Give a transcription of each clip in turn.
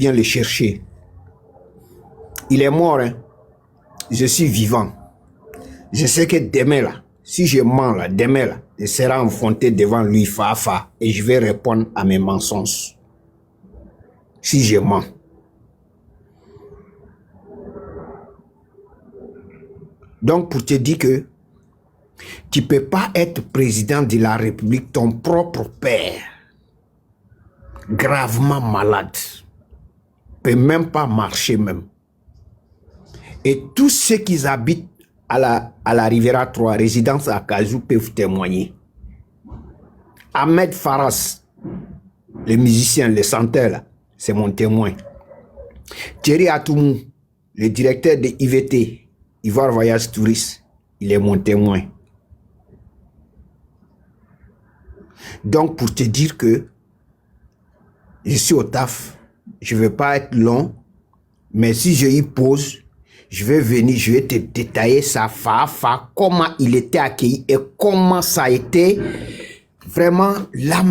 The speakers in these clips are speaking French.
viens le chercher. Il est mort, hein. Je suis vivant. Je sais que demain, là, si je mens, là, demain, là, je serai enfanté devant lui, fa, et je vais répondre à mes mensonges. Si je mens. Donc, pour te dire que tu ne peux pas être président de la République, ton propre père, gravement malade, ne peut même pas marcher même. Et tous ceux qui habitent à la Riviera 3, résidence à Kazou, peuvent témoigner. Ahmed Faras, le musicien, le chanteur, c'est mon témoin. Thierry Atoumou, le directeur de IVT, Ivoire Voyage Touriste, il est mon témoin. Donc, pour te dire que je suis au taf, je ne veux pas être long, mais si je y pose, je vais venir, je vais te détailler ça, comment il était accueilli et comment ça a été. Vraiment, là,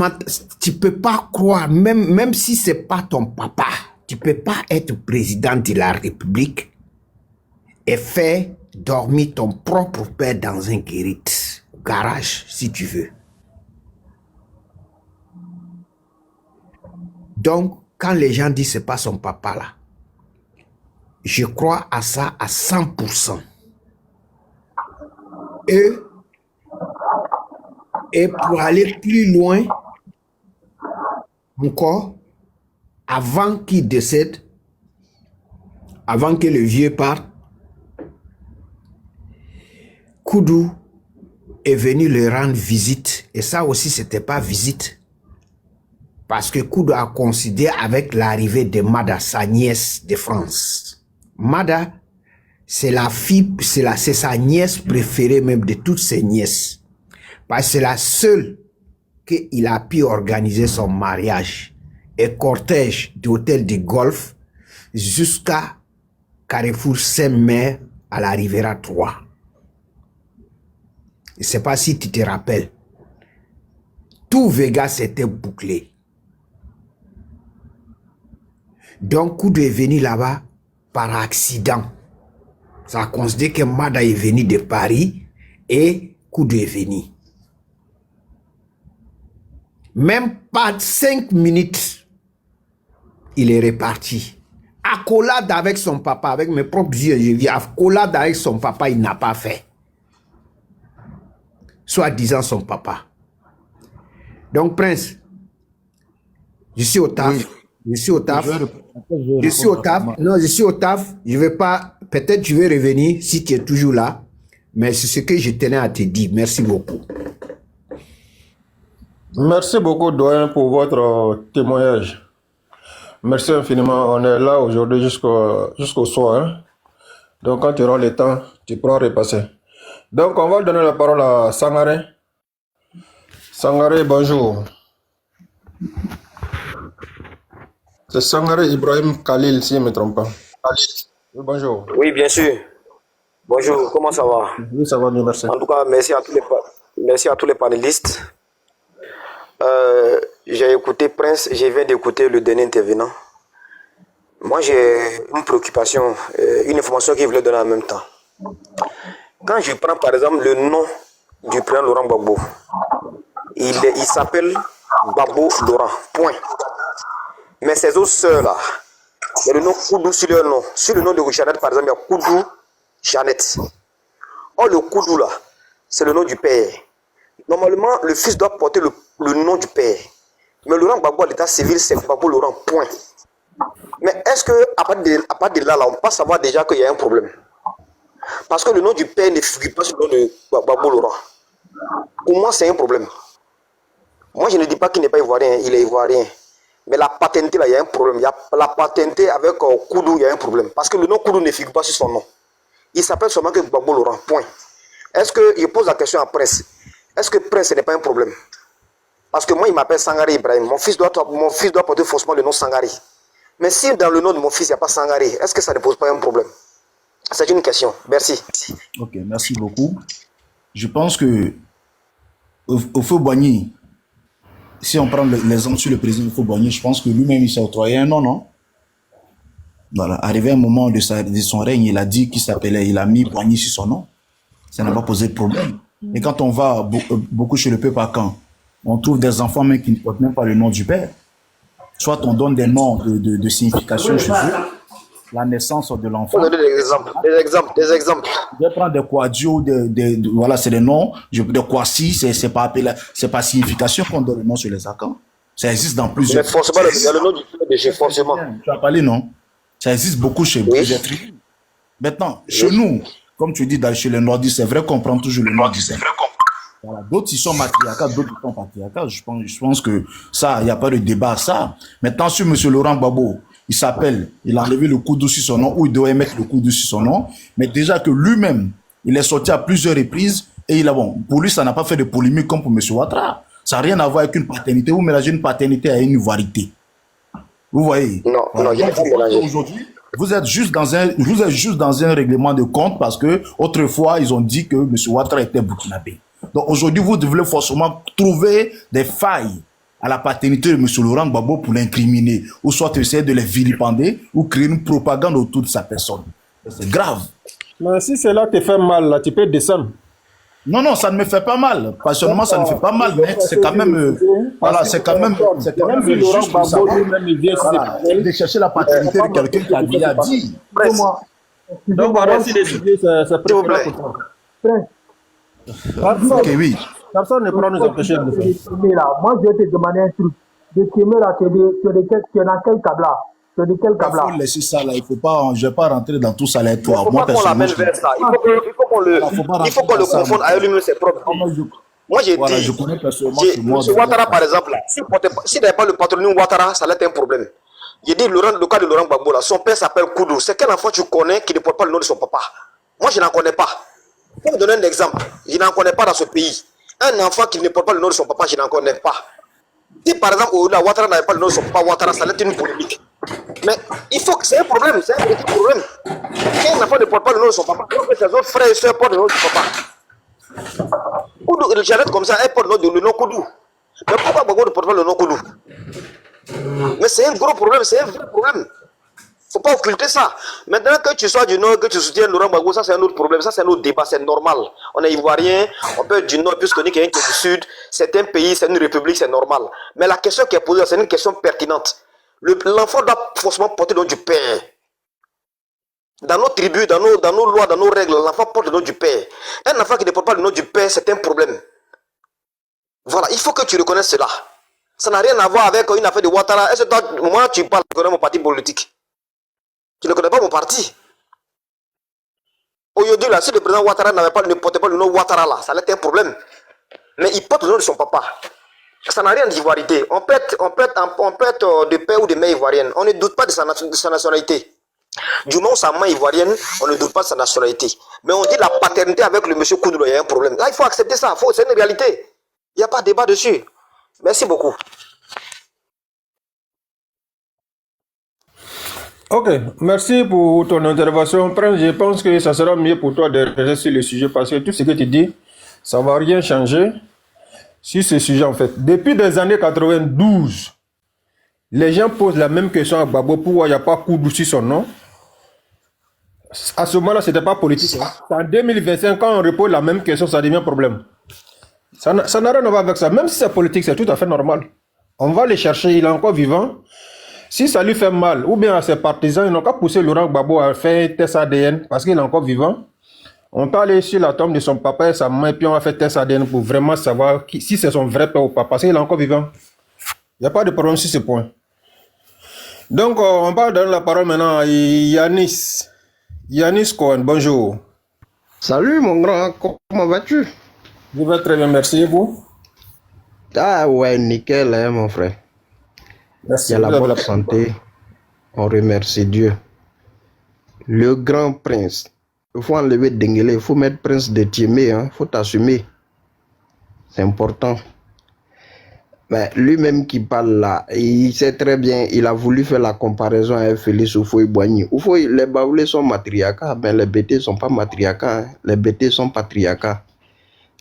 tu ne peux pas croire, même si ce n'est pas ton papa, tu ne peux pas être président de la République et faire dormir ton propre père dans un garage, si tu veux. Donc, quand les gens disent que ce n'est pas son papa là, je crois à ça à 100%. Et pour aller plus loin, encore, avant qu'il décède, avant que le vieux parte, Koudou est venu le rendre visite. Et ça aussi, ce n'était pas visite. Parce que Koudou a considéré avec l'arrivée de Mada, sa nièce de France. Mada, c'est la fille, c'est sa nièce préférée même de toutes ses nièces. Parce que c'est la seule qu'il a pu organiser son mariage et cortège d'hôtel de golf jusqu'à Carrefour Saint-Mère à la Riviera 3. Je ne sais pas si tu te rappelles. Tout Vegas était bouclé. Donc, Koudou est venu là-bas par accident. Ça a considéré que Mada est venu de Paris et Koudou est venu. Même pas 5 minutes, il est reparti. Accolade avec son papa, avec mes propres yeux, je vis. Accolade avec son papa, il n'a pas fait. Soit disant son papa. Donc, Prince, je suis au taf. Oui. Je suis au taf. Je suis au taf. Non, je suis au taf. Je vais pas. Peut-être je vais revenir si tu es toujours là. Mais c'est ce que je tenais à te dire. Merci beaucoup. Merci beaucoup, doyen, pour votre témoignage. Merci infiniment. On est là aujourd'hui jusqu'au soir. Hein? Donc, quand tu auras le temps, tu pourras repasser. Donc, on va donner la parole à Sangaré. Sangaré, bonjour. C'est Sangaré Ibrahim Khalil, si je ne me trompe pas. Khalil, oui, bonjour. Oui, bien sûr. Bonjour, comment ça va? Oui, ça va bien, merci. En tout cas, merci à tous les panélistes. J'ai écouté Prince, je viens d'écouter le dernier intervenant. Moi, j'ai une préoccupation, une information qu'il voulait donner en même temps. Quand je prends par exemple le nom du président Laurent Gbagbo, il s'appelle Gbagbo Laurent, point. Mais ses autres sœurs là, il y a le nom Koudou sur leur nom. Sur le nom de Jeannette, par exemple, il y a Koudou Jeannette. Or, le Koudou là, c'est le nom du père. Normalement, le fils doit porter le nom du père. Mais Laurent Gbagbo à l'état civil, c'est Gbagbo Laurent, point. Mais est-ce qu'à partir de là, on peut savoir déjà qu'il y a un problème? Parce que le nom du père ne figure pas sur le nom de Gbagbo Laurent. Pour moi, c'est un problème. Moi, je ne dis pas qu'il n'est pas ivoirien, il est ivoirien. Mais la paternité, là, il y a un problème. La paternité avec Koudou, il y a un problème. Parce que le nom Koudou ne figure pas sur son nom. Il s'appelle seulement que Gbagbo Laurent, point. Est-ce que, je pose la question à Prince, est-ce que Prince n'est pas un problème? Parce que moi, il m'appelle Sangaré Ibrahim. Mon fils doit porter forcément le nom Sangaré. Mais si dans le nom de mon fils, il n'y a pas Sangaré, est-ce que ça ne pose pas un problème? C'est une question. Merci. Ok, merci beaucoup. Je pense que au si on prend l'exemple sur le président Houphouët-Boigny, je pense que lui-même, il s'est octroyé un nom, non? Voilà. Arrivé un moment de son règne, il a dit qu'il s'appelait, il a mis Boigny sur son nom. Ça n'a pas posé de problème. Et quand on va beaucoup chez le peuple à Caen, on trouve des enfants même qui ne portent même pas le nom du père. Soit on donne des noms de signification chez eux, la naissance de l'enfant. On donne des exemples. Je vais prendre des Kouadio, voilà, c'est des noms. De Kouassi, c'est pas signification qu'on donne le nom sur les accords. Ça existe dans plusieurs. Mais forcément, il y a le nom du père de chez forcément. Tu as parlé, non? Ça existe beaucoup chez plusieurs tribus. Maintenant, chez nous, comme tu dis, chez les nordistes, c'est vrai qu'on prend toujours le nom du père. Voilà. D'autres, ils sont matriarcats, d'autres, ils sont patriarcats. Je pense que ça, il n'y a pas de débat à ça. Maintenant, sur M. Laurent Gbagbo, il s'appelle, il a enlevé le coude sur son nom, ou il doit mettre le coude sur son nom. Mais déjà que lui-même, il est sorti à plusieurs reprises, et pour lui, ça n'a pas fait de polémique comme pour M. Ouattara. Ça n'a rien à voir avec une paternité. Vous mélangez une paternité à une ivoirité. Vous voyez? Non, voilà. Non, il n'y a pas de mélanger. Aujourd'hui, vous êtes juste dans un règlement de compte parce que autrefois, ils ont dit que M. Ouattara était burkinabé. Donc aujourd'hui, vous devez forcément trouver des failles à la paternité de M. Laurent Gbagbo pour l'incriminer, ou soit essayer de les vilipender, ou créer une propagande autour de sa personne. C'est grave. Mais si cela te fait mal, là, tu peux descendre. Non, ça ne me fait pas mal. Personnellement, ça ne fait pas mal, mais c'est quand même, voilà, c'est quand même juste pour savoir, voilà, de chercher la paternité de quelqu'un qui a bien dit. Donc voilà, si les sujets, c'est prêt pour toi. Ok, oui. Personne ne pourra nous empêcher de faire. Moi, je vais te demander un truc. De Témé, là, tu es dans quel câble-là? Tu es de quel câble-là? Il faut laisser ça, là. Il faut pas, je ne vais pas rentrer dans tout ça, là, toi. Il ne faut pas qu'on l'amène vers ça. Il faut qu'on le confonde avec lui-même, ses propres. Moi, j'ai dit, je connais personnellement M. Ouattara, par exemple, s'il n'avait pas le patronyme Ouattara, ça allait être un problème. J'ai dit, le cas de Laurent Gbagbo, là, son père s'appelle Koudou. C'est quel enfant tu connais qui ne porte pas le nom de son papa? Moi, je n'en connais pas. Pour vous donner un exemple, je n'en connais pas dans ce pays. Un enfant qui ne porte pas le nom de son papa, je n'en connais pas. Si par exemple, Ouattara n'avait pas le nom de son papa, Ouattara, ça allait être une polémique. Mais il faut que c'est un problème, c'est un petit problème. Quand un enfant ne porte pas le nom de son papa, alors que ses autres frères et soeurs portent le nom de son papa. Koudou, j'arrête comme ça, elle porte le nom Koudou. Mais pourquoi Gbagbo ne porte pas le nom Koudou? Mais c'est un gros problème, c'est un vrai problème. Il ne faut pas occulter ça. Maintenant que tu sois du Nord, que tu soutiens Laurent Gbagbo, ça c'est un autre problème, ça c'est un autre débat, c'est normal. On est ivoirien, on peut être du Nord, puisqu'on est quelqu'un qui est du Sud, c'est un pays, c'est une république, c'est normal. Mais la question qui est posée, c'est une question pertinente. L'enfant doit forcément porter le nom du père. Dans nos tribus, dans nos lois, dans nos règles, l'enfant porte le nom du père. Un enfant qui ne porte pas le nom du père, c'est un problème. Voilà, il faut que tu reconnaisses cela. Ça n'a rien à voir avec une affaire de Ouattara. Est-ce que toi, moi, tu parles, tu connais mon parti politique? Tu ne connais pas mon parti. Aujourd'hui, là, si le président Ouattara ne portait pas le nom Ouattara, là, ça allait être un problème. Mais il porte le nom de son papa. Ça n'a rien d'ivoirité. On peut être de père ou de mère ivoirienne. On ne doute pas de sa nationalité. Du moment où sa main ivoirienne, on ne doute pas de sa nationalité. Mais on dit la paternité avec le monsieur Koudou, il y a un problème. Là, il faut accepter ça. C'est une réalité. Il n'y a pas de débat dessus. Merci beaucoup. Ok, merci pour ton intervention. Je pense que ça sera mieux pour toi de rester sur le sujet parce que tout ce que tu dis, ça ne va rien changer sur ce sujet en fait. Depuis les années 92, les gens posent la même question à Gbagbo, pourquoi il n'y a pas Koudou sur son nom. À ce moment-là, ce n'était pas politique. En 2025, quand on repose la même question, ça devient problème. Ça n'a rien à voir avec ça. Même si c'est politique, c'est tout à fait normal. On va les chercher, il est encore vivant. Si ça lui fait mal, ou bien à ses partisans, ils n'ont qu'à pousser Laurent Gbagbo à faire un test ADN parce qu'il est encore vivant. On peut aller sur la tombe de son papa et sa main, et puis on va faire test ADN pour vraiment savoir si c'est son vrai père ou pas, parce qu'il est encore vivant. Il n'y a pas de problème sur ce point. Donc, on va donner la parole maintenant à Yanis. Yanis Cohen, bonjour. Salut mon grand, comment vas-tu? Je vais très bien, merci. Et vous? Ah ouais, nickel, hein, mon frère. Merci. Il y a la bonne santé. On remercie Dieu. Le grand prince. Il faut enlever Dengele, il faut mettre prince de Témé, il faut t'assumer. C'est important. Mais lui-même qui parle là, il sait très bien, il a voulu faire la comparaison avec Félix Houphouët-Boigny. Les Baoulés sont matriarcats, mais les BT ne sont pas matriarcats. Les BT sont patriarcats.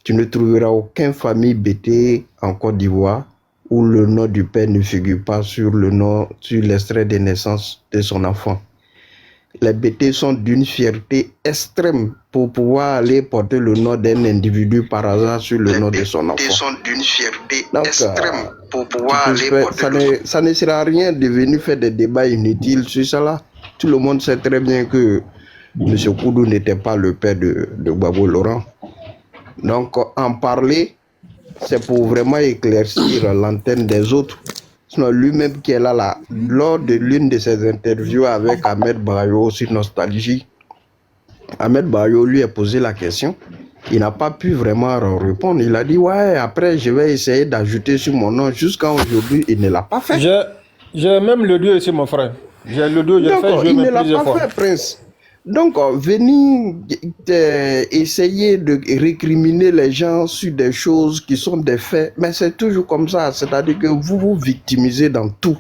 Tu ne trouveras aucune famille BT en Côte d'Ivoire où le nom du père ne figure pas sur l'extrait de naissance de son enfant. Les BT sont d'une fierté extrême pour pouvoir aller porter le nom d'un individu par hasard sur le nom de son enfant. Les BT sont d'une fierté extrême pour pouvoir aller porter le nom. Ça ne sert à rien de venir faire des débats inutiles sur cela. Tout le monde sait très bien que M. Koudou n'était pas le père de Gbagbo Laurent. Donc, en parler, c'est pour vraiment éclaircir l'antenne des autres. Sinon, lui-même qui est là, lors de l'une de ses interviews avec Ahmed Bayo sur Nostalgie, Ahmed Bayo lui a posé la question. Il n'a pas pu vraiment répondre. Il a dit, ouais, après, je vais essayer d'ajouter sur mon nom. Jusqu'à aujourd'hui, il ne l'a pas fait. J'ai même le dieu ici, mon frère. J'ai le dieu, j'ai fait jouer même plusieurs fois. Il ne l'a pas fait, Prince. Donc, venir essayer de récriminer les gens sur des choses qui sont des faits, mais c'est toujours comme ça. C'est-à-dire que vous vous victimisez dans tout.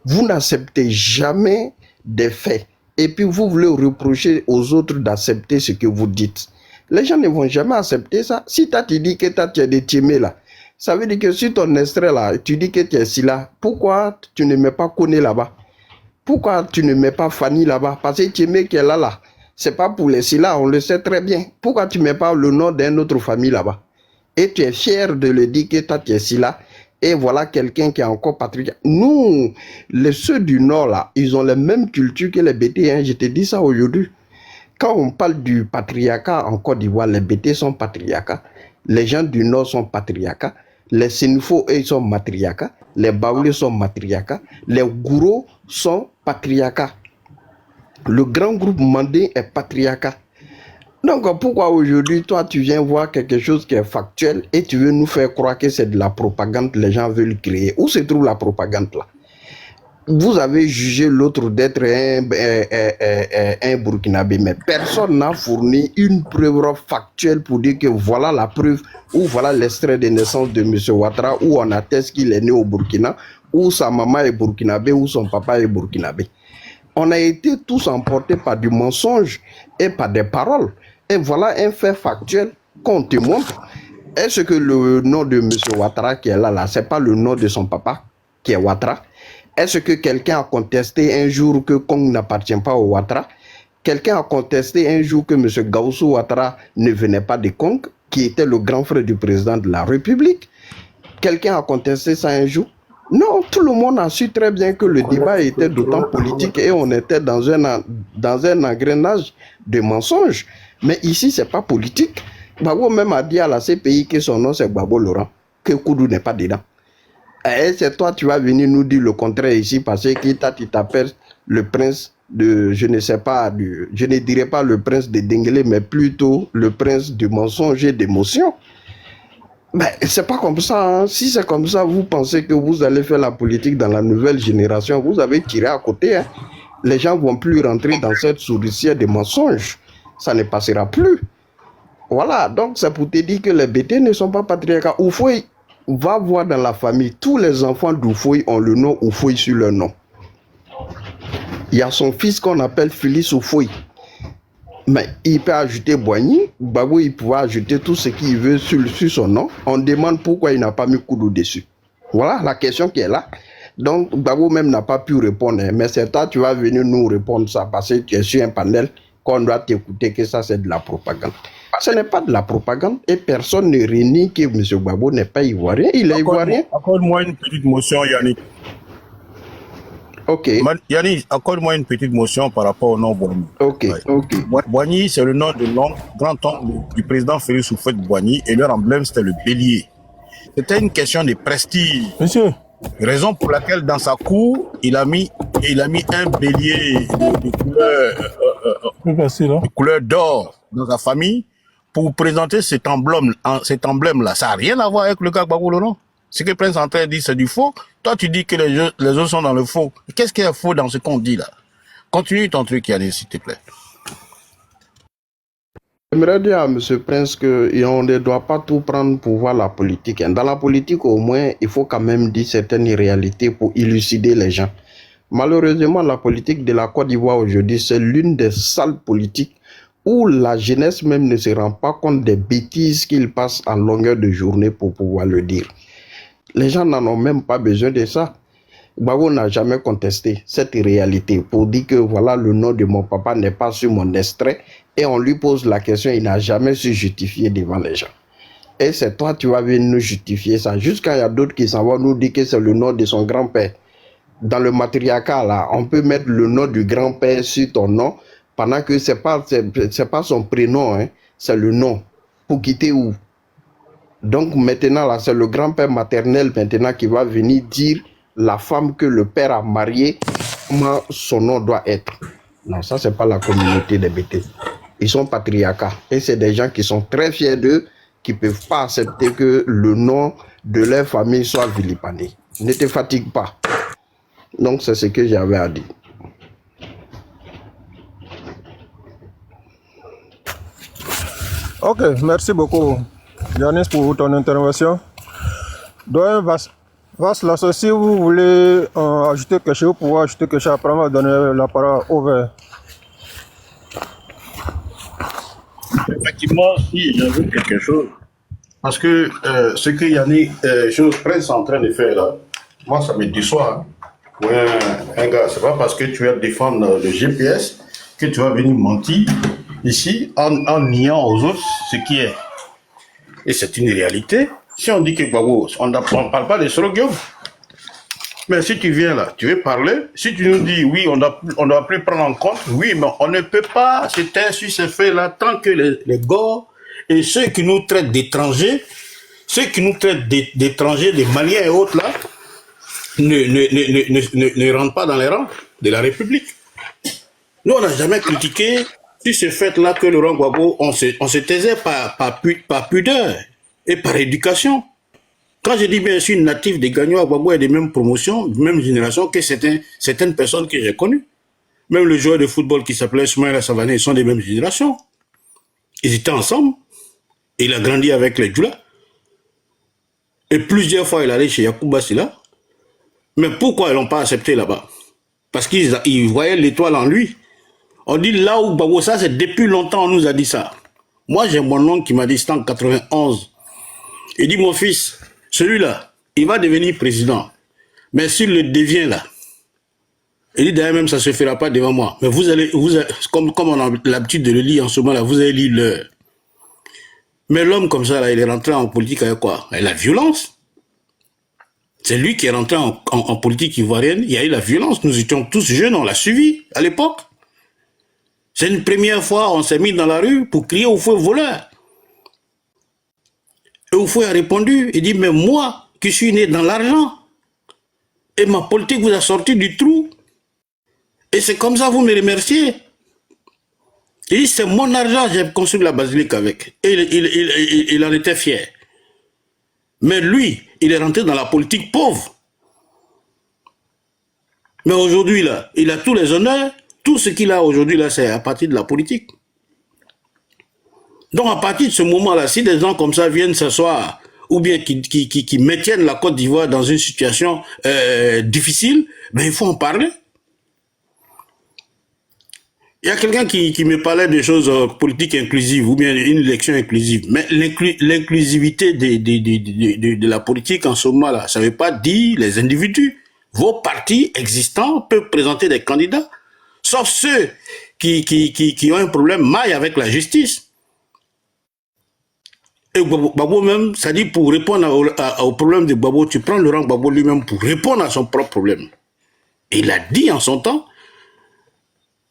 Vous n'acceptez jamais des faits. Et puis, vous voulez reprocher aux autres d'accepter ce que vous dites. Les gens ne vont jamais accepter ça. Si tu dis que tu es des Tiémé là, ça veut dire que sur ton extrait là, tu dis que tu es si là. Pourquoi tu ne mets pas Koné là-bas? Pourquoi tu ne mets pas Fanny là-bas? Parce que Tiémé qui est là. C'est pas pour les Silla, on le sait très bien. Pourquoi tu ne mets pas le nom d'une autre famille là-bas? Et tu es fier de le dire que toi tu es Silla. Et voilà quelqu'un qui est encore patriote. Nous, ceux du Nord là, ils ont la même culture que les BT. Hein. Je te dis ça aujourd'hui. Quand on parle du patriarcat en Côte d'Ivoire, les BT sont patriarcat. Les gens du Nord sont patriarcat. Les Sénifo, eux, sont matriarcat. Les Baoulés sont matriarcat. Les Gouro sont patriarcat. Le grand groupe Mandé est patriarcat. Donc pourquoi aujourd'hui, toi, tu viens voir quelque chose qui est factuel et tu veux nous faire croire que c'est de la propagande que les gens veulent créer? Où se trouve la propagande là? Vous avez jugé l'autre d'être un Burkinabé, mais personne n'a fourni une preuve factuelle pour dire que voilà la preuve ou voilà l'extrait de naissance de M. Ouattara où on atteste qu'il est né au Burkina, où sa maman est Burkinabé, ou son papa est Burkinabé. On a été tous emportés par du mensonge et par des paroles. Et voilà un fait factuel qu'on te montre. Est-ce que le nom de M. Ouattara qui est là, c'est pas le nom de son papa qui est Ouattara? Est-ce que quelqu'un a contesté un jour que Kong n'appartient pas au Ouattara? Quelqu'un a contesté un jour que M. Gaussou Ouattara ne venait pas de Kong, qui était le grand frère du président de la République? Quelqu'un a contesté ça un jour? Non, tout le monde a su très bien que le débat était d'autant politique et on était dans un engrenage de mensonges. Mais ici, ce n'est pas politique. Gbagbo même a dit à la CPI que son nom c'est Gbagbo Laurent, que Koudou n'est pas dedans. Et c'est toi, tu vas venir nous dire le contraire ici parce que tu t'appelles le prince de, je ne sais pas, je ne dirais pas le prince de Denguele, mais plutôt le prince du mensonge et d'émotion. Mais c'est pas comme ça. Hein. Si c'est comme ça, vous pensez que vous allez faire la politique dans la nouvelle génération, vous avez tiré à côté. Hein. Les gens vont plus rentrer dans cette souricière de mensonges. Ça ne passera plus. Voilà, donc c'est pour te dire que les BT ne sont pas patriarcats. Oufoui, va voir dans la famille, tous les enfants d'Oufoui ont le nom Oufoui sur leur nom. Il y a son fils qu'on appelle Félix Oufoui. Mais il peut ajouter Boigny, Gbagbo il peut ajouter tout ce qu'il veut sur son nom. On demande pourquoi il n'a pas mis Koudou dessus. Voilà la question qui est là. Donc Gbagbo même n'a pas pu répondre. Mais c'est toi, tu vas venir nous répondre ça parce que tu es sur un panel qu'on doit t'écouter que ça c'est de la propagande. Ce n'est pas de la propagande et personne ne renie que M. Gbagbo n'est pas ivoirien. Il est ivoirien. Accorde-moi une petite motion, Yannick. Ok. Yannick, accorde-moi une petite motion par rapport au nom Boigny. Ok, Ouais. ok. Boigny, c'est le nom de grand-oncle du président Félix Houphouët-Boigny et leur emblème, c'était le bélier. C'était une question de prestige. Monsieur. Raison pour laquelle, dans sa cour, il a mis un bélier de couleur d'or dans sa famille pour présenter cet emblème-là. Ça n'a rien à voir avec le cas Gbagbo Laurent. Ce que Prince André dit, c'est du faux. Toi, tu dis que les autres sont dans le faux. Qu'est-ce qui est faux dans ce qu'on dit là? Continue ton truc, Yannick, s'il te plaît. J'aimerais dire à M. Prince qu'on ne doit pas tout prendre pour voir la politique. Dans la politique, au moins, il faut quand même dire certaines réalités pour élucider les gens. Malheureusement, la politique de la Côte d'Ivoire aujourd'hui, c'est l'une des sales politiques où la jeunesse même ne se rend pas compte des bêtises qu'ils passent en longueur de journée pour pouvoir le dire. Les gens n'en ont même pas besoin de ça. Gbagbo n'a jamais contesté cette réalité pour dire que voilà, le nom de mon papa n'est pas sur mon extrait, et on lui pose la question, il n'a jamais su justifier devant les gens. Et c'est toi, tu vas venir nous justifier ça. Jusqu'à il y a d'autres qui s'en vont nous dire que c'est le nom de son grand-père. Dans le matriarcat, là, on peut mettre le nom du grand-père sur ton nom, pendant que c'est pas son prénom, hein, c'est le nom. Pour quitter où? Donc maintenant, là, c'est le grand-père maternel maintenant qui va venir dire la femme que le père a mariée, comment son nom doit être. Non, ça, c'est pas la communauté des BT. Ils sont patriarcats. Et c'est des gens qui sont très fiers d'eux, qui ne peuvent pas accepter que le nom de leur famille soit vilipendé. Ne te fatigue pas. Donc, c'est ce que j'avais à dire. Ok, merci beaucoup, Yanis, pour ton intervention. Doyen Vas, si vous voulez ajouter quelque chose, vous pouvez ajouter quelque chose. Après, on va donner la parole au vert. Effectivement, si j'ajoute quelque chose, parce que ce que Yannick, Prince est en train de faire là, moi ça me déçoit. Hein. Pour un gars, c'est pas parce que tu vas défendre le GPS que tu vas venir mentir ici en niant aux autres ce qui est. Et c'est une réalité. Si on dit que Gbagbo, on ne parle pas de slogan. Mais si tu viens là, tu veux parler, si tu nous dis oui, on doit plus prendre en compte, oui, mais on ne peut pas se taire sur ces faits-là tant que les gars et ceux qui nous traitent d'étrangers, des Maliens et autres là, ne rentrent pas dans les rangs de la République. Nous, on n'a jamais critiqué sur ce fait-là que Laurent Gbagbo, on se taisait par pudeur et par éducation. Quand je dis bien sûr natif des Gagnois, Gbagbo est des mêmes promotions, même génération que certaines personnes que j'ai connues. Même le joueur de football qui s'appelait Soumaïla Savané, ils sont des mêmes générations. Ils étaient ensemble. Il a grandi avec les Djoula. Et plusieurs fois, il allait chez Yacouba Silla. Mais pourquoi ils l'ont pas accepté là-bas? Parce qu'ils voyaient l'étoile en lui. On dit là où Gbagbo, ça c'est depuis longtemps on nous a dit ça. Moi j'ai mon oncle qui m'a dit ça en 91. Il dit mon fils, celui-là, il va devenir président. Mais s'il le devient là, il dit d'ailleurs même ça ne se fera pas devant moi. Mais vous allez comme on a l'habitude de le lire en ce moment là, vous allez lire l'heure. Mais l'homme comme ça là, il est rentré en politique avec quoi? Avec la violence. C'est lui qui est rentré en politique ivoirienne. Il y a eu la violence. Nous étions tous jeunes, on l'a suivi à l'époque. C'est une première fois, on s'est mis dans la rue pour crier au feu voleur. Et au feu a répondu, il dit, mais moi, qui suis né dans l'argent, et ma politique vous a sorti du trou, et c'est comme ça vous me remerciez. Il dit, c'est mon argent, j'ai construit la basilique avec. Et il en était fier. Mais lui, il est rentré dans la politique pauvre. Mais aujourd'hui, là, il a tous les honneurs. Tout ce qu'il a aujourd'hui, là, c'est à partir de la politique. Donc, à partir de ce moment-là, si des gens comme ça viennent s'asseoir, ou bien qui maintiennent la Côte d'Ivoire dans une situation difficile, ben, il faut en parler. Il y a quelqu'un qui me parlait de choses politiques inclusives, ou bien une élection inclusive. Mais l'inclusivité de la politique en ce moment-là, ça ne veut pas dire les individus. Vos partis existants peuvent présenter des candidats. Sauf ceux qui ont un problème maille avec la justice. Et Gbagbo même, ça dit pour répondre au problème de Gbagbo, tu prends Laurent Gbagbo lui-même pour répondre à son propre problème. Et il a dit en son temps,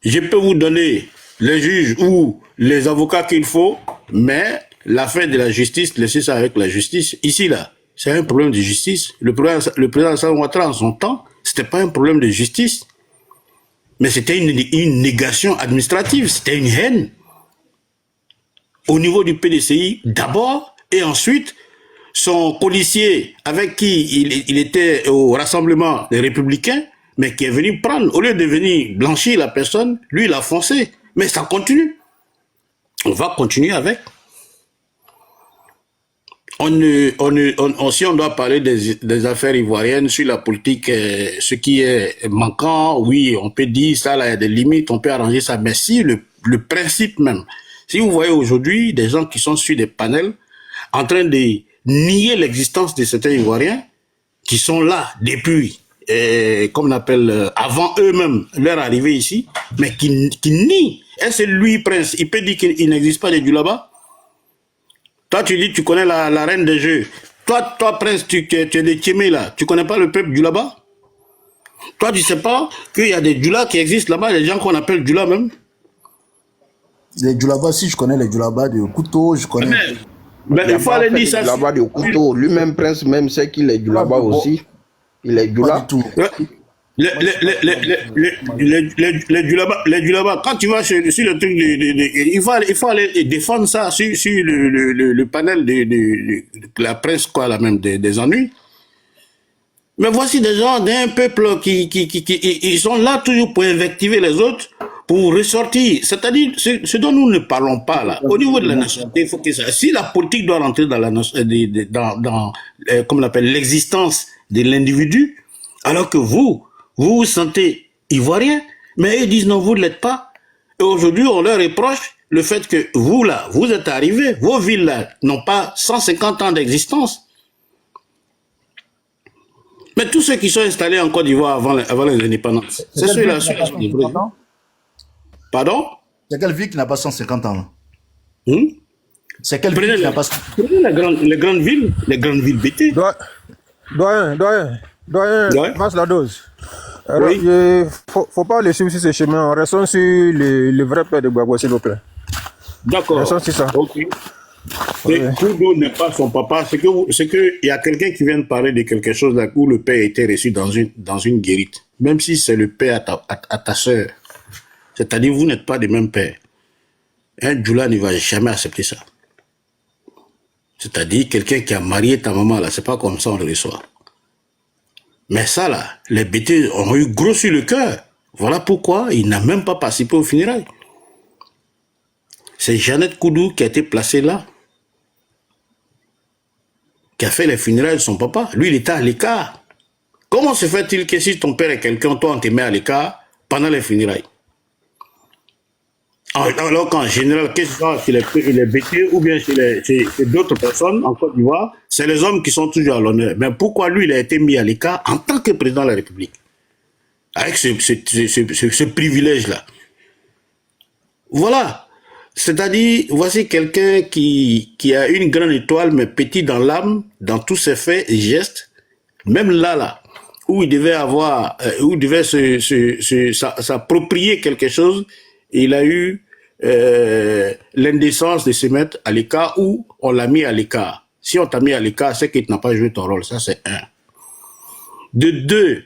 je peux vous donner les juges ou les avocats qu'il faut, mais l'affaire de la justice, laissez ça avec la justice. Ici, là, c'est un problème de justice. Le président Alassane Ouattara, en son temps, c'était pas un problème de justice. Mais c'était une négation administrative, c'était une haine. Au niveau du PDCI, d'abord, et ensuite, son policier avec qui il était au rassemblement des Républicains, mais qui est venu prendre, au lieu de venir blanchir la personne, lui, il a foncé. Mais ça continue. On va continuer avec. Si on doit parler des affaires ivoiriennes sur la politique, ce qui est manquant, oui, on peut dire ça, là, il y a des limites, on peut arranger ça, mais si le principe même, si vous voyez aujourd'hui des gens qui sont sur des panels en train de nier l'existence de certains Ivoiriens qui sont là depuis comme on appelle, avant eux-mêmes, leur arrivée ici, mais qui nie. Est-ce lui, Prince, il peut dire qu'il n'existe pas de Djoulaba? Toi, tu dis, tu connais la reine des jeux. Toi, Prince, tu es des Tchémé, là. Tu connais pas le peuple Djoulaba? Toi, tu sais pas qu'il y a des Djoula qui existent là-bas, des gens qu'on appelle Djoula même? Les Djoulaba, si je connais les Djoulaba de couteau, je connais. Mais il faut aller dire ça. Là-bas de couteau. Lui-même, Prince, même sait qu'il est Djoulaba aussi. Il est Djoula. Pas du tout. Les Djoulaba, quand tu vas sur le truc, il faut aller défendre ça sur le panel de la presse, quoi, là même, des ennuis. Mais voici des gens d'un peuple qui ils sont là toujours pour invectiver les autres, pour ressortir. C'est-à-dire, ce dont nous ne parlons pas là. Au niveau de la nationalité, il faut que ça. Si la politique doit rentrer dans comme on appelle, l'existence de l'individu, alors que vous vous sentez ivoirien, mais ils disent non, vous ne l'êtes pas. Et aujourd'hui, on leur reproche le fait que vous là, vous êtes arrivés, vos villes là n'ont pas 150 ans d'existence. Mais tous ceux qui sont installés en Côte d'Ivoire avant les indépendances, c'est ceux-là. Pardon? C'est quelle ville qui n'a pas 150 ans? C'est quelle ville qui n'a pas 150 ans? Les grandes villes BT. Doyen, passe la dose. Alors, Oui. faut pas aller sur ces chemins. Restons sur le vrai père de Gbagbo, s'il vous plaît. D'accord. Restons sur ça. Ok. Kudo n'est pas son papa. C'est que il y a quelqu'un qui vient de parler de quelque chose là où le père était reçu dans une guérite. Même si c'est le père à ta sœur. C'est-à-dire, vous n'êtes pas des mêmes pères. Un Djoula ne va jamais accepter ça. C'est-à-dire, quelqu'un qui a marié ta maman là, c'est pas comme ça on le reçoit. Mais ça là, les BT ont eu gros sur le cœur. Voilà pourquoi il n'a même pas participé aux funérailles. C'est Jeannette Koudou qui a été placée là, qui a fait les funérailles de son papa. Lui, il était à l'écart. Comment se fait-il que si ton père est quelqu'un, toi, on te met à l'écart pendant les funérailles? Alors qu'en général, qu'est-ce que chez les BT ou bien chez d'autres personnes en Côte d'Ivoire, c'est les hommes qui sont toujours à l'honneur. Mais pourquoi lui, il a été mis à l'écart en tant que président de la République? Avec ce privilège-là. Voilà. C'est-à-dire, voici quelqu'un qui a une grande étoile, mais petit dans l'âme, dans tous ses faits et gestes. Même là, où il devait avoir, où il devait s'approprier quelque chose, il a eu l'indécence de se mettre à l'écart ou on l'a mis à l'écart. Si on t'a mis à l'écart, c'est que tu n'as pas joué ton rôle. Ça, c'est un. De deux,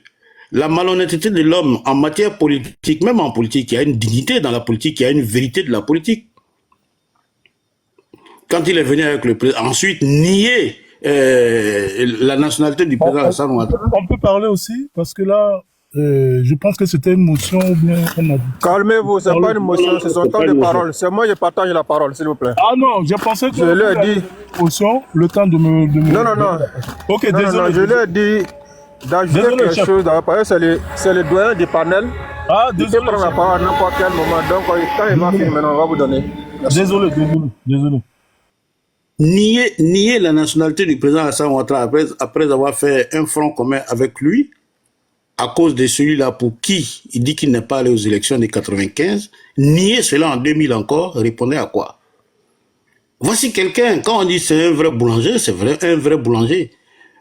la malhonnêteté de l'homme en matière politique, même en politique, il y a une dignité dans la politique, il y a une vérité de la politique. Quand il est venu avec le président, ensuite nier la nationalité du président Alassane Ouattara. On peut parler aussi, parce que là, je pense que c'était une motion ou bien on a dit. Calmez-vous, c'est pas une motion, c'est son temps de parole. C'est moi qui partage la parole, s'il vous plaît. Ah non, j'ai pensé que Je l'ai dit. motion, le temps de me... Non. Ok, Non, désolé. je l'ai dit d'ajouter Désolé, quelque chef. chose. C'est le doyen du panel. Ah, Il peut désolé. prendre la parole à n'importe quel moment. Donc, quand il va finir maintenant, on va vous donner. Désolé. Nier la nationalité du président Alassane Ouattara après avoir fait un front commun avec lui, à cause de celui-là pour qui il dit qu'il n'est pas allé aux élections de 95, nier cela en 2000 encore, répondait à quoi? Voici quelqu'un, quand on dit c'est un vrai boulanger, c'est vrai, un vrai boulanger.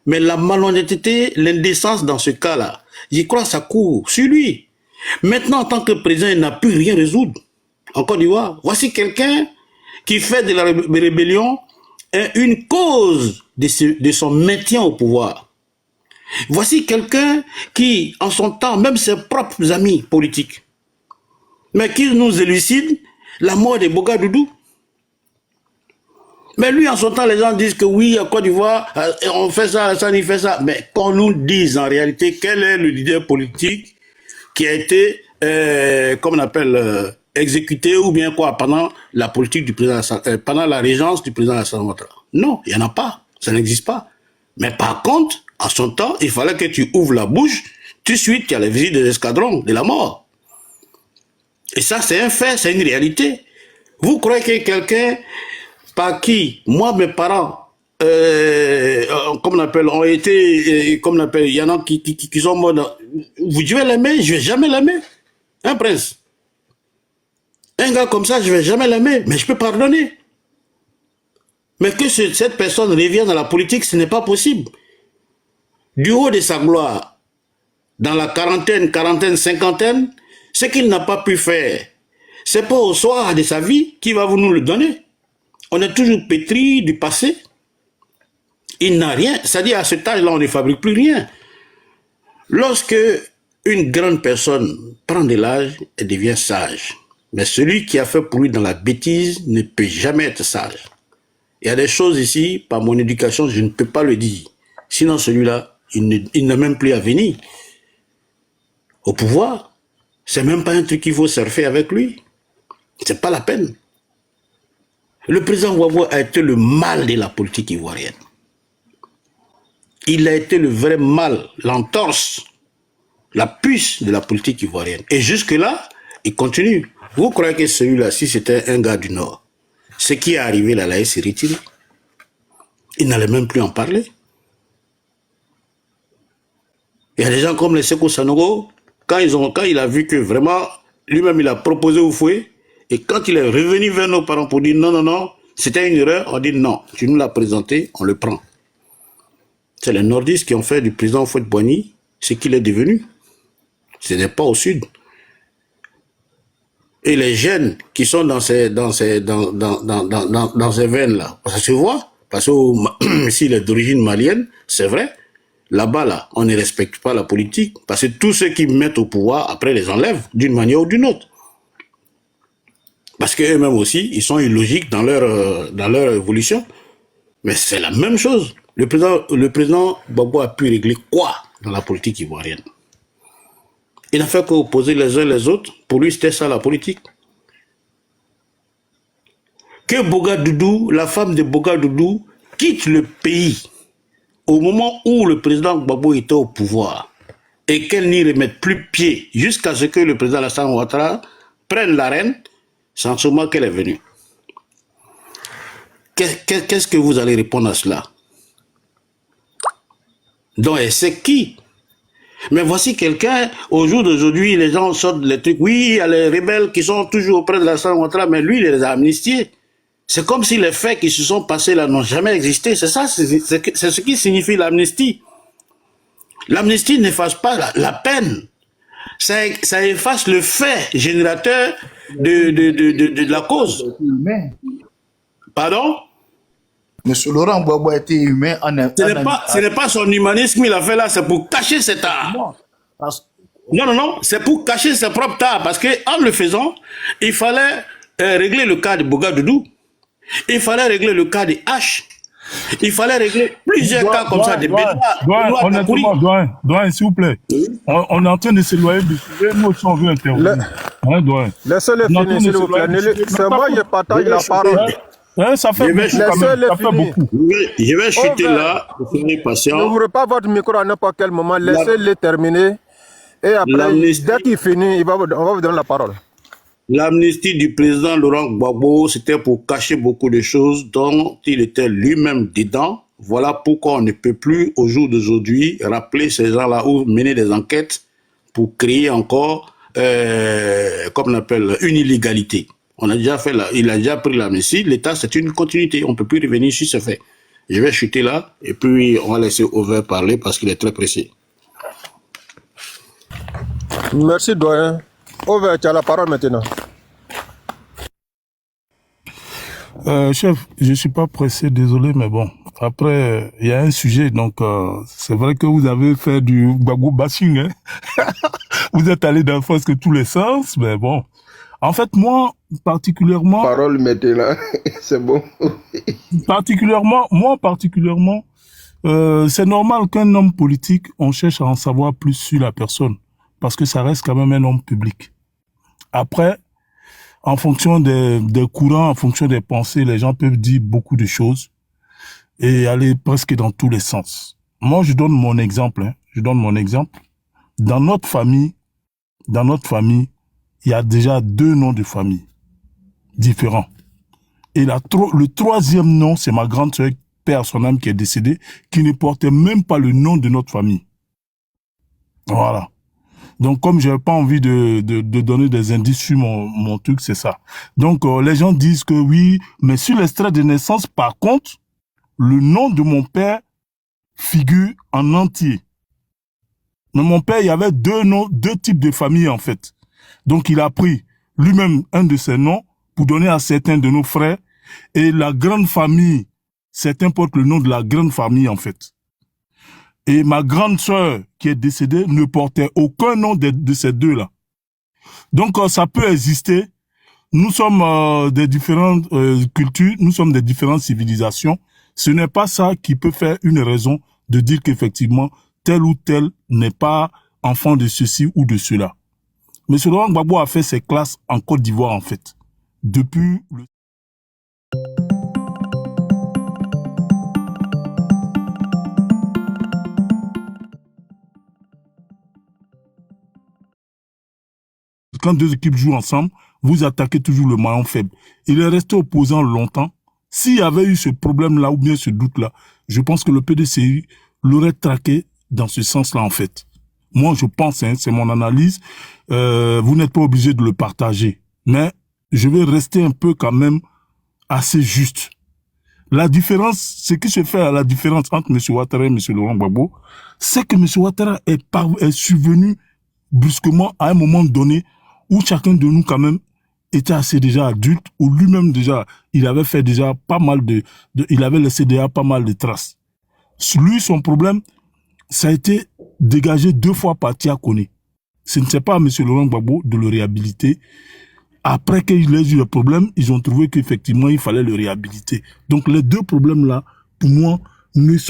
Mais la malhonnêteté, l'indécence dans ce cas-là, j'y crois ça court sur lui. Maintenant, en tant que président, il n'a pu rien résoudre en Côte d'Ivoire. Voici quelqu'un qui fait de la rébellion une cause de son maintien au pouvoir. Voici quelqu'un qui, en son temps, même ses propres amis politiques, mais qui nous élucide la mort de Bogadoudou. Mais lui, en son temps, les gens disent que oui, à Côte d'Ivoire, on fait ça, il fait ça. Mais qu'on nous dise en réalité quel est le leader politique qui a été, comme on appelle, exécuté ou bien quoi pendant la politique du président, pendant la régence du président Alassane Ouattara. Non, il n'y en a pas. Ça n'existe pas. Mais par contre, en son temps, il fallait que tu ouvres la bouche. Tout de suite, il y a la visite des escadrons de la mort. Et ça, c'est un fait, c'est une réalité. Vous croyez que quelqu'un par qui, moi, mes parents, comme on appelle, ont été, comme on appelle, il y en a qui sont morts. Vous devez l'aimer, je vais jamais l'aimer. Hein, Prince? Un gars comme ça, je vais jamais l'aimer, mais je peux pardonner. Mais que cette personne revienne dans la politique, ce n'est pas possible. Du haut de sa gloire, dans la quarantaine, cinquantaine, ce qu'il n'a pas pu faire, c'est pas au soir de sa vie qu'il va vous nous le donner. On est toujours pétri du passé. Il n'a rien. C'est-à-dire, à cet âge-là, on ne fabrique plus rien. Lorsque une grande personne prend de l'âge, elle devient sage. Mais celui qui a fait pour lui dans la bêtise ne peut jamais être sage. Il y a des choses ici, par mon éducation, je ne peux pas le dire. Sinon, celui-là, il n'a même plus à venir au pouvoir. C'est même pas un truc qu'il faut surfer avec lui. C'est pas la peine. Le président Gbagbo a été le mal de la politique ivoirienne. Il a été le vrai mal, l'entorse, la puce de la politique ivoirienne. Et jusque-là, il continue. Vous croyez que celui-là, si c'était un gars du Nord, ce qui est arrivé là, il s'est retiré. Il n'allait même plus en parler. Il y a des gens comme les Sékou Sanogo, quand il a vu que vraiment, lui-même il a proposé au fouet, et quand il est revenu vers nos parents pour dire non, c'était une erreur, on dit non, tu nous l'as présenté, on le prend. C'est les nordistes qui ont fait du président Houphouët-Boigny ce qu'il est devenu. Ce n'est pas au sud. Et les jeunes qui sont dans ces veines-là, ça se voit, parce que s'il est d'origine malienne, c'est vrai, là-bas, là, on ne respecte pas la politique, parce que tous ceux qui mettent au pouvoir, après, les enlèvent d'une manière ou d'une autre. Parce qu'eux-mêmes aussi, ils sont illogiques dans leur évolution. Mais c'est la même chose. Le président Gbagbo a pu régler quoi dans la politique ivoirienne? Il n'a fait qu'opposer les uns les autres. Pour lui, c'était ça la politique. Que Boga Doudou, la femme de Boga Doudou, quitte le pays au moment où le président Gbagbo était au pouvoir et qu'elle n'y remette plus pied jusqu'à ce que le président Alassane Ouattara prenne la reine, c'est en ce moment qu'elle est venue. Qu'est-ce que vous allez répondre à cela? Donc, c'est qui? Mais voici quelqu'un, au jour d'aujourd'hui, les gens sortent les trucs. Oui, il y a les rebelles qui sont toujours auprès de Alassane Ouattara, mais lui, il les a amnistiés. C'est comme si les faits qui se sont passés là n'ont jamais existé. C'est ça, c'est ce qui signifie l'amnistie. L'amnistie n'efface pas la peine. Ça efface le fait générateur de la cause. Pardon? Monsieur Laurent Gbagbo a été humain. Ce n'est pas son humanisme qu'il a fait là, c'est pour cacher cet art. Non, c'est pour cacher ses propres arts. Parce qu'en le faisant, il fallait régler le cas de Boga Doudou. Il fallait régler le cas de H. Il fallait régler plusieurs cas comme ça. Honnêtement, Doyen, s'il vous plaît. On est en train de s'éloigner du sujet. Nous aussi, on veut intervenir. Laissez-le finir, s'il vous plaît. C'est moi qui partage la parole. Ça fait beaucoup. Je vais chuter là. Soyez patient. N'ouvrez pas votre micro à n'importe quel moment. Laissez-le terminer. Et après, dès qu'il finit, on va vous donner la parole. L'amnistie du président Laurent Gbagbo, c'était pour cacher beaucoup de choses dont il était lui-même dedans. Voilà pourquoi on ne peut plus, au jour d'aujourd'hui, rappeler ces gens-là ou mener des enquêtes pour créer encore, comme on appelle, une illégalité. On a déjà fait il a déjà pris l'amnistie. L'État, c'est une continuité. On ne peut plus revenir sur ce fait. Je vais chuter là et puis on va laisser Over parler parce qu'il est très pressé. Merci, doyen. Over, tu as la parole maintenant. Chef, je suis pas pressé, désolé, mais bon. Après, il y a un sujet, donc c'est vrai que vous avez fait du Gbagbo bashing, hein. Vous êtes allé dans presque tous les sens, mais bon. En fait, moi, particulièrement... Parole maintenant, c'est bon. particulièrement, c'est normal qu'un homme politique, on cherche à en savoir plus sur la personne, parce que ça reste quand même un homme public. Après, en fonction des courants, en fonction des pensées, les gens peuvent dire beaucoup de choses et aller presque dans tous les sens. Moi, je donne mon exemple. Dans notre famille, il y a déjà 2 noms de famille différents. Et le 3e nom, c'est ma grande sœur paix à son âme, qui est décédé, qui ne portait même pas le nom de notre famille. Voilà. Donc, comme je n'ai pas envie de donner des indices sur mon truc, c'est ça. Donc, les gens disent que oui, mais sur l'extrait de naissance, par contre, le nom de mon père figure en entier. Mais mon père, il y avait deux types de familles, en fait. Donc, il a pris lui-même un de ses noms pour donner à certains de nos frères. Et la grande famille, certains portent le nom de la grande famille, en fait. Et ma grande sœur, qui est décédée, ne portait aucun nom de ces deux-là. Donc, ça peut exister. Nous sommes des différentes cultures, nous sommes des différentes civilisations. Ce n'est pas ça qui peut faire une raison de dire qu'effectivement, tel ou tel n'est pas enfant de ceci ou de cela. M. Laurent Gbagbo a fait ses classes en Côte d'Ivoire, en fait. Depuis le... Quand deux équipes jouent ensemble, vous attaquez toujours le maillon faible. Il est resté opposant longtemps. S'il y avait eu ce problème-là ou bien ce doute-là, je pense que le PDCI l'aurait traqué dans ce sens-là, en fait. Moi, je pense, hein, c'est mon analyse. Vous n'êtes pas obligé de le partager. Mais je vais rester un peu quand même assez juste. La différence, ce qui se fait à la différence entre M. Ouattara et M. Laurent Gbagbo, c'est que M. Ouattara est survenu brusquement à un moment donné où chacun de nous quand même était assez déjà adulte, où lui-même déjà, il avait fait déjà pas mal il avait laissé déjà pas mal de traces. Lui, son problème, ça a été dégagé 2 fois par Tia Koné. Ce ne c'est pas à M. Laurent Gbagbo de le réhabiliter. Après qu'il ait eu le problème, ils ont trouvé qu'effectivement, il fallait le réhabiliter. Donc, les deux problèmes-là, pour moi, ne sont